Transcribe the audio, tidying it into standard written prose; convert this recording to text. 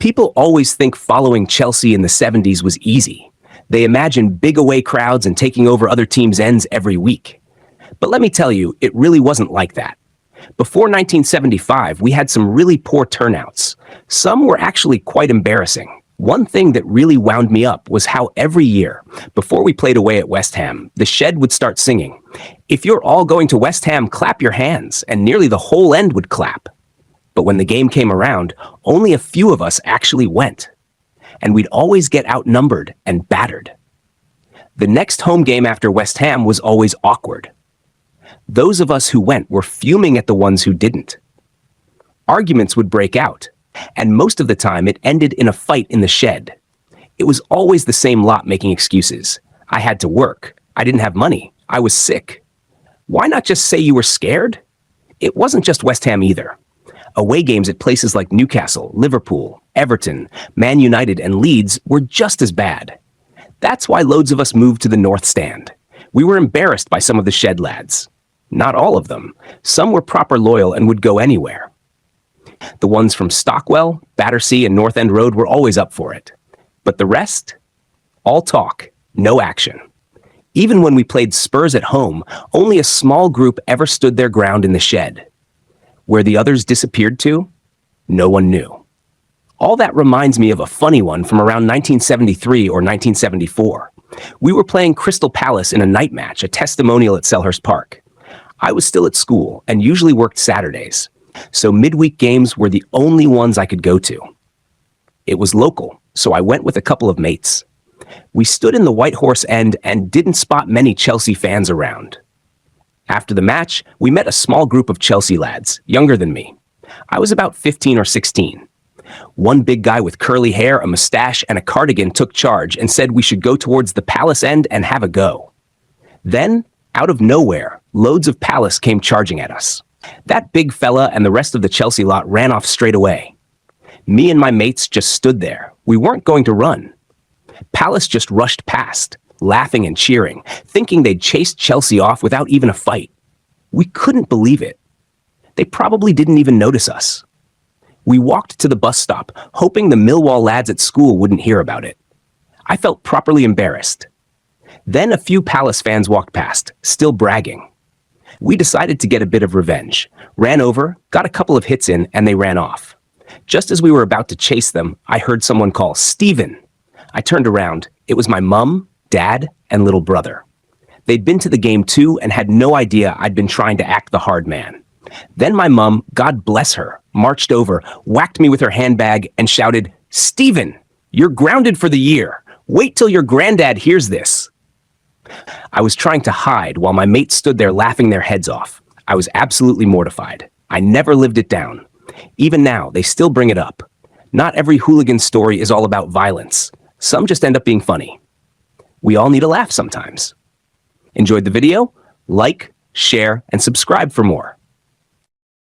People always think following Chelsea in the 70s was easy. They imagine big away crowds and taking over other teams' ends every week. But let me tell you, it really wasn't like that. Before 1975, we had some really poor turnouts. Some were actually quite embarrassing. One thing that really wound me up was how every year, before we played away at West Ham, the Shed would start singing, "If you're all going to West Ham, clap your hands," and nearly the whole end would clap. But when the game came around, only a few of us actually went. And we'd always get outnumbered and battered. The next home game after West Ham was always awkward. Those of us who went were fuming at the ones who didn't. Arguments would break out, and most of the time it ended in a fight in the Shed. It was always the same lot making excuses. I had to work. I didn't have money. I was sick. Why not just say you were scared? It wasn't just West Ham either. Away games at places like Newcastle, Liverpool, Everton, Man United, and Leeds were just as bad. That's why loads of us moved to the North Stand. We were embarrassed by some of the Shed lads. Not all of them. Some were proper loyal and would go anywhere. The ones from Stockwell, Battersea, and North End Road were always up for it. But the rest? All talk, no action. Even when we played Spurs at home, only a small group ever stood their ground in the Shed. Where the others disappeared to, no one knew. All that reminds me of a funny one from around 1973 or 1974. We were playing Crystal Palace in a night match, a testimonial at Selhurst Park. I was still at school and usually worked Saturdays, so midweek games were the only ones I could go to. It was local, so I went with a couple of mates. We stood in the White Horse End and didn't spot many Chelsea fans around. After the match, we met a small group of Chelsea lads, younger than me. I was about 15 or 16. One big guy with curly hair, a mustache, and a cardigan took charge and said we should go towards the Palace end and have a go. Then, out of nowhere, loads of Palace came charging at us. That big fella and the rest of the Chelsea lot ran off straight away. Me and my mates just stood there. We weren't going to run. Palace just rushed past, laughing and cheering, thinking they'd chased Chelsea off without even a fight. We couldn't believe it. They probably didn't even notice us. We walked to the bus stop, hoping the Millwall lads at school wouldn't hear about it. I felt properly embarrassed. Then a few Palace fans walked past, still bragging. We decided to get a bit of revenge, ran over, got a couple of hits in, and they ran off. Just as we were about to chase them, I heard someone call, "Stephen." I turned around. It was my mum, dad, and little brother. They'd been to the game too and had no idea I'd been trying to act the hard man. Then my mum, God bless her, marched over, whacked me with her handbag, and shouted, "Stephen, you're grounded for the year. Wait till your granddad hears this." I was trying to hide while my mates stood there laughing their heads off. I was absolutely mortified. I never lived it down. Even now, they still bring it up. Not every hooligan story is all about violence. Some just end up being funny. We all need a laugh sometimes. Enjoyed the video? Like, share, and subscribe for more.